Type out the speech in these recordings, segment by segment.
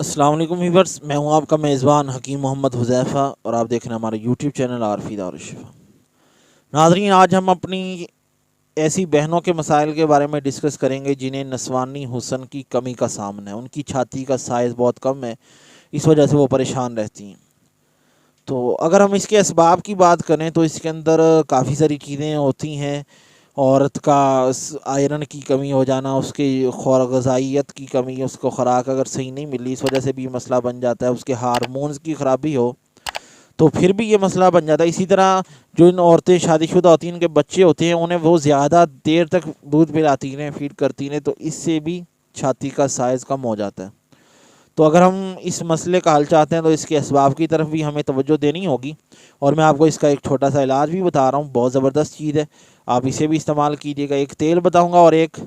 السلام علیکم ویورز، میں ہوں آپ کا میزبان حکیم محمد حذیفہ اور آپ دیکھ رہے ہیں ہمارے یوٹیوب چینل عارفی دارالشفا۔ ناظرین، آج ہم اپنی ایسی بہنوں کے مسائل کے بارے میں ڈسکس کریں گے جنہیں نسوانی حسن کی کمی کا سامنا ہے۔ ان کی چھاتی کا سائز بہت کم ہے، اس وجہ سے وہ پریشان رہتی ہیں۔ تو اگر ہم اس کے اسباب کی بات کریں تو اس کے اندر کافی ساری چیزیں ہوتی ہیں۔ عورت کا آئرن کی کمی ہو جانا، اس کی غذائیت کی کمی، اس کو خوراک اگر صحیح نہیں ملی، اس وجہ سے بھی یہ مسئلہ بن جاتا ہے۔ اس کے ہارمونز کی خرابی ہو تو پھر بھی یہ مسئلہ بن جاتا ہے۔ اسی طرح جو ان عورتیں شادی شدہ ہوتی ہیں، ان کے بچے ہوتے ہیں، انہیں وہ زیادہ دیر تک دودھ پلاتی ہیں، فیڈ کرتی ہیں، تو اس سے بھی چھاتی کا سائز کم ہو جاتا ہے۔ تو اگر ہم اس مسئلے کا حل چاہتے ہیں تو اس کے اسباب کی طرف بھی ہمیں توجہ دینی ہوگی، اور میں آپ کو اس کا ایک چھوٹا سا علاج بھی بتا رہا ہوں، بہت زبردست چیز ہے، آپ اسے بھی استعمال کیجیے گا۔ ایک تیل بتاؤں گا اور ایک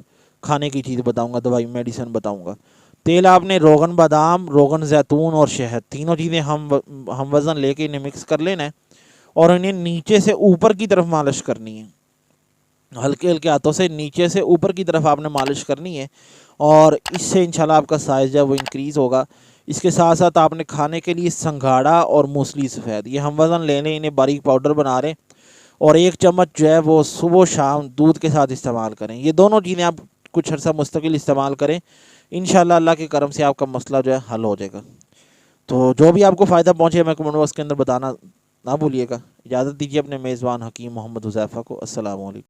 کھانے کی چیز بتاؤں گا، دوائی میڈیسن بتاؤں گا۔ تیل آپ نے روغن بادام، روغن زیتون اور شہد، تینوں چیزیں ہم وزن لے کے انہیں مکس کر لینا ہے، اور انہیں نیچے سے اوپر کی طرف مالش کرنی ہے۔ ہلکے ہلکے ہاتھوں سے نیچے سے اوپر کی طرف آپ نے مالش کرنی ہے، اور اس سے انشاءاللہ آپ کا سائز جو ہے وہ انکریز ہوگا۔ اس کے ساتھ ساتھ آپ نے کھانے کے لیے سنگھاڑا اور موسلی سفید، یہ ہم وزن لے لیں، انہیں باریک پاؤڈر بنا رہے ہیں، اور ایک چمچ جو ہے وہ صبح و شام دودھ کے ساتھ استعمال کریں۔ یہ دونوں چیزیں آپ کچھ عرصہ مستقل استعمال کریں، انشاءاللہ اللہ کے کرم سے آپ کا مسئلہ جو ہے حل ہو جائے گا۔ تو جو بھی آپ کو فائدہ پہنچے میں کمنٹ باکس کے اندر بتانا نہ بھولیے گا۔ اجازت دیجیے اپنے میزبان حکیم محمد حذیفہ کو۔ السلام علیکم۔